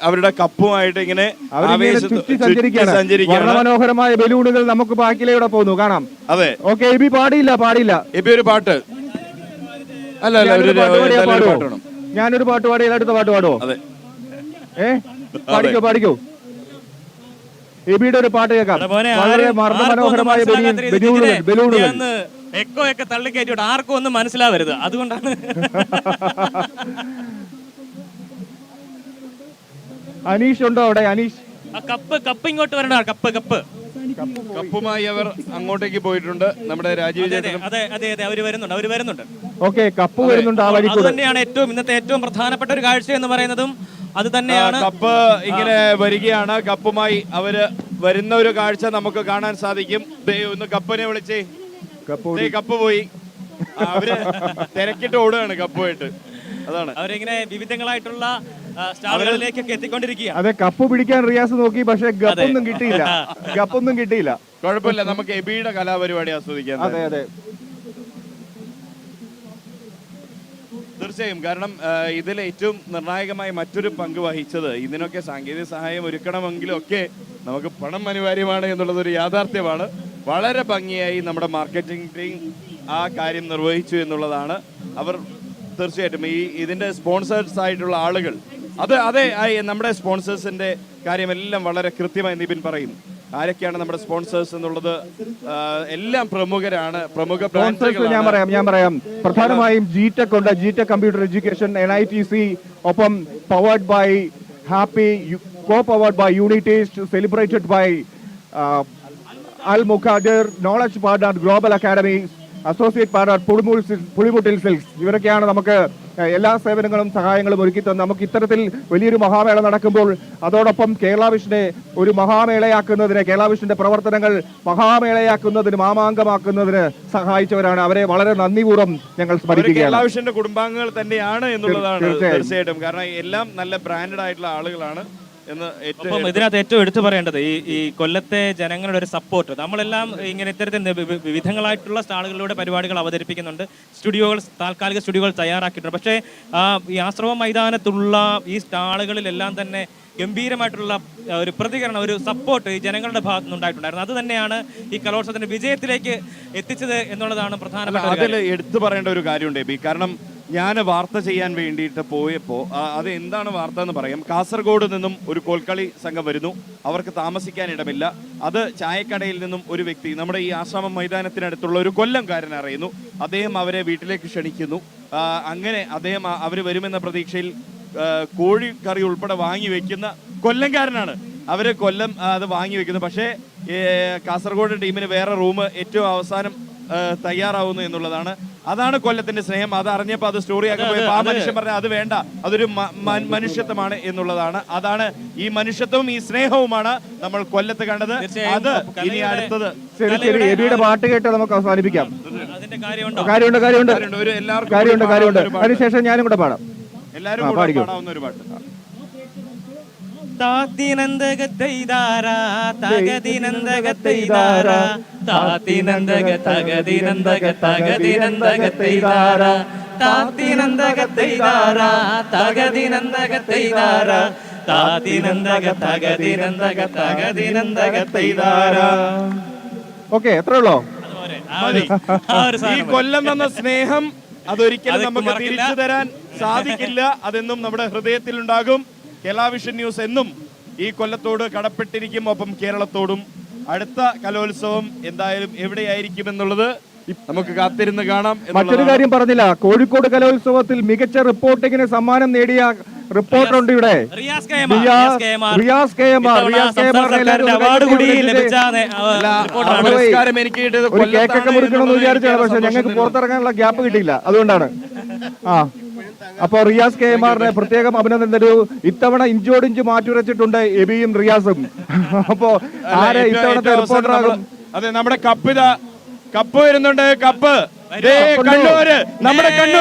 അവരുടെ കപ്പുമായിട്ട് ഇങ്ങനെ സഞ്ചരിക്കുകയാണ്. മനോഹരമായ ബലൂണുകൾ നമുക്ക് ബാക്കിലൂടെ പോകുന്നു കാണാം. അതെ, ഓക്കെ. എബി പാടില്ല. എബി ഒരു പാട്ട് അല്ല ഞാനൊരു പാട്ട് പാടി അടുത്ത പാട്ട് പാടുവോ? അതെ, പാടിക്കോ. എബിയുടെ ഒരു പാട്ട് കേൾക്കാം. വളരെ മനോഹരമായ ബലൂണുകൾ എക്കോ ഒക്കെ തള്ളിക്കയറ്റിയോട്ട് ആർക്കും ഒന്നും മനസ്സിലാവരുത്, അതുകൊണ്ടാണ്. അനീഷ് ഉണ്ടോ അവിടെ? അനീഷ്, കപ്പ് ഇങ്ങോട്ട് വരണ്ട. കപ്പുമായി അവർ അങ്ങോട്ടേക്ക് പോയിട്ടുണ്ട്. നമ്മുടെ രാജീവ് ചേട്ടൻ. അതെ, അവര് വരുന്നുണ്ട്. ഓക്കെ, കപ്പ് വരുന്നുണ്ട്. അത് തന്നെയാണ് ഇന്നത്തെ ഏറ്റവും പ്രധാനപ്പെട്ട ഒരു കാഴ്ച എന്ന് പറയുന്നതും അത് തന്നെയാണ്. കപ്പ് ഇങ്ങനെ വരികയാണ്. കപ്പുമായി അവര് വരുന്ന ഒരു കാഴ്ച നമുക്ക് കാണാൻ സാധിക്കും. ഒന്ന് കപ്പിനെ വിളിച്ചേ. കപ്പ് പോയി. അവര് തിരക്കിട്ട് ഓടുകയാണ് കപ്പുമായിട്ട്. അതാണ് അവരിങ്ങനെ വിവിധങ്ങളായിട്ടുള്ള സ്റ്റാളുകളിലേക്കൊക്കെ എത്തിക്കൊണ്ടിരിക്കുക. അതെ, കപ്പ് പിടിക്കാൻ റിയാസ് നോക്കി, പക്ഷെ ഗപ്പൊന്നും കിട്ടിയില്ല. കുഴപ്പമില്ല, നമുക്ക് എബിയുടെ കലാപരിപാടി ആസ്വദിക്കാം. അതെ, തീർച്ചയായും. കാരണം ഇതിൽ ഏറ്റവും നിർണായകമായി മറ്റൊരു പങ്ക് വഹിച്ചത്, ഇതിനൊക്കെ സാങ്കേതിക സഹായം ഒരുക്കണമെങ്കിലും ഒക്കെ നമുക്ക് പണം അനിവാര്യമാണ് എന്നുള്ളതൊരു യാഥാർത്ഥ്യമാണ്. വളരെ ഭംഗിയായി നമ്മുടെ മാർക്കറ്റിംഗ് ടീം ആ കാര്യം നിർവഹിച്ചു എന്നുള്ളതാണ്. അവർ തീർച്ചയായിട്ടും ഇതിന്റെ സ്പോൺസേഴ്സ് ആയിട്ടുള്ള ആളുകൾ, അതെ നമ്മുടെ സ്പോൺസേഴ്സിന്റെ കാര്യമെല്ലാം വളരെ കൃത്യമായി നിബിൻ പറയും. ആരൊക്കെയാണ് നമ്മുടെ സ്പോൺസേഴ്സ് എന്നുള്ളത് എല്ലാം പ്രമുഖരാണ്. പ്രമുഖ ബ്രാൻഡുകൾ ഞാൻ പറയാം. പ്രധാനമായും ജിടെക് ഉണ്ട്, ജിടെക് കമ്പ്യൂട്ടർ എഡ്യൂക്കേഷൻ, NITC, ഒപ്പം powered by happy, co-powered by Unitaste, celebrated by Al Muqaddir, knowledge partner Global Academy, associate partner Pulimoottil silks. ഇവരൊക്കെയാണ് നമുക്ക് എല്ലാ സേവനങ്ങളും സഹായങ്ങളും ഒരുക്കി തന്നെ നമുക്ക് ഇത്തരത്തിൽ വലിയൊരു മഹാമേള നടക്കുമ്പോൾ അതോടൊപ്പം കേരള വിഷനെ ഒരു മഹാമേളയാക്കുന്നതിന്, കേരള വിഷന്റെ പ്രവർത്തനങ്ങൾ മഹാമേളയാക്കുന്നതിന്, മാമാങ്കമാക്കുന്നതിന് സഹായിച്ചവരാണ്. അവരെ വളരെ നന്ദിപൂർവ്വം ഞങ്ങൾ സ്മരിക്കുകയാണ്. കേരള വിഷന്റെ കുടുംബാംഗങ്ങൾ തന്നെയാണ് എന്നുള്ളതാണ് തീർച്ചയായിട്ടും. കാരണം എല്ലാം നല്ല ബ്രാൻഡഡ് ആയിട്ടുള്ള ആളുകളാണ്. അപ്പം ഇതിനകത്ത് ഏറ്റവും എടുത്തു പറയേണ്ടത് ഈ കൊല്ലത്തെ ജനങ്ങളുടെ ഒരു സപ്പോർട്ട്. നമ്മളെല്ലാം ഇങ്ങനെ ഇത്തരത്തിൽ വിവിധങ്ങളായിട്ടുള്ള സ്റ്റാളുകളിലൂടെ പരിപാടികൾ അവതരിപ്പിക്കുന്നുണ്ട്. താൽക്കാലിക സ്റ്റുഡിയോകൾ തയ്യാറാക്കിയിട്ടുണ്ട്. പക്ഷേ ഈ ആശ്രമ മൈതാനത്തുള്ള ഈ സ്റ്റാളുകളിലെല്ലാം തന്നെ ഗംഭീരമായിട്ടുള്ള ഒരു പ്രതികരണം, ഒരു സപ്പോർട്ട് ഈ ജനങ്ങളുടെ ഭാഗത്തു നിന്നുണ്ടായിട്ടുണ്ടായിരുന്നു. അത് തന്നെയാണ് ഈ കലോത്സവത്തിന്റെ വിജയത്തിലേക്ക് എത്തിച്ചത് എന്നുള്ളതാണ് പ്രധാനപ്പെട്ട. അതിൽ എടുത്തു പറയേണ്ട ഒരു കാര്യമുണ്ട് ബി. കാരണം ഞാൻ വാർത്ത ചെയ്യാൻ വേണ്ടിയിട്ട് പോയപ്പോൾ അത് എന്താണ് വാർത്ത എന്ന് പറയാം. കാസർഗോഡ് നിന്നും ഒരു കോൽക്കളി സംഘം വരുന്നു. അവർക്ക് താമസിക്കാൻ ഇടമില്ല. അത് ചായക്കടയിൽ നിന്നും ഒരു വ്യക്തി നമ്മുടെ ഈ ആശ്രമം മൈതാനത്തിനടുത്തുള്ള ഒരു കൊല്ലംകാരൻ അറിയുന്നു. അദ്ദേഹം അവരെ വീട്ടിലേക്ക് ക്ഷണിക്കുന്നു. അങ്ങനെ അദ്ദേഹം അവർ വരുമെന്ന പ്രതീക്ഷയിൽ കോഴിക്കറി ഉൾപ്പെടെ വാങ്ങി വെക്കുന്ന കൊല്ലംകാരനാണ്. അവര് കൊല്ലം അത് വാങ്ങി വെക്കുന്നു. പക്ഷേ കാസർഗോഡ് ടീമിന് വേറെ റൂം ഏറ്റവും അവസാനം തയ്യാറാവുന്നു എന്നുള്ളതാണ്. അതാണ് കൊല്ലത്തിന്റെ സ്നേഹം. അത് അറിഞ്ഞപ്പോൾ അത് സ്റ്റോറി ആക്കുമ്പോൾ ആ മനുഷ്യൻ പറഞ്ഞ അത് വേണ്ട, അതൊരു മനുഷ്യത്വമാണ് എന്നുള്ളതാണ്. അതാണ് ഈ മനുഷ്യത്വവും ഈ സ്നേഹവുമാണ് നമ്മൾ കൊല്ലത്ത് കണ്ടത്. അത് ഇനി അടുത്തത് എബിയുടെ പാട്ട് കേട്ട് നമുക്ക് അവസാനിപ്പിക്കാം. കാര്യമുണ്ട്. അതിനുശേഷം ഞാനും കൂടെ പാടാം. എല്ലാവരും പാടാവുന്ന ഒരു പാട്ട്. താത്തിനന്ദഗത്തൈതാരാ തഗദിനന്ദഗത്തൈതാരാ താത്തിനന്ദഗതഗദിനന്ദഗതഗദിനന്ദഗത്തൈതാരാ താത്തിനന്ദഗത്തൈതാരാ തഗദിനന്ദഗത്തൈതാരാ താത്തിനന്ദഗതഗദിനന്ദഗതഗദിനന്ദഗത്തൈതാരാ. ഓക്കേ, എത്ര ഉള്ളോ? ഈ കൊല്ലം എന്ന സ്നേഹം അതൊരിക്കലും നമുക്ക് തിരിച്ചു തരാൻ സാധിക്കില്ല. അതെന്നും നമ്മുടെ ഹൃദയത്തിലുണ്ടാകും. കേരള വിഷൻ ന്യൂസ് എന്നും ഈ കൊല്ലത്തോട് കടപ്പെട്ടിരിക്കും. ഒപ്പം കേരളത്തോടും. അടുത്ത കലോത്സവം എന്തായാലും എവിടെയായിരിക്കും എന്നുള്ളത് നമുക്ക് കാത്തിരുന്ന് കാണാം. മറ്റൊരു കാര്യം പറഞ്ഞില്ല, കോഴിക്കോട് കലോത്സവത്തിൽ മികച്ച റിപ്പോർട്ടിങ്ങിന് സമ്മാനം നേടിയ റിപ്പോർട്ടർ ഉണ്ട് ഇവിടെ, റിയാസ് കെ എം ആർ. കേക്കൊക്കെ മുറിക്കണമെന്ന് വിചാരിച്ചാണ്, പക്ഷെ ഞങ്ങൾക്ക് പുറത്തിറങ്ങാനുള്ള ഗ്യാപ്പ് കിട്ടിയില്ല. അതുകൊണ്ടാണ്. അപ്പൊ റിയാസ് കെ എം ആറിനെ പ്രത്യേകം അഭിനന്ദനം തരൂ. ഇത്തവണ ഇഞ്ചോടിഞ്ച് മാറ്റുരച്ചിട്ടുണ്ട് എബിയും റിയാസും. അപ്പോ ആരെ ഇത്തവണത്തെ റിപ്പോർട്ടറാകും? അതെ, നമ്മുടെ കപ്പ് വരുന്നുണ്ട്. കപ്പ് നമ്മുടെ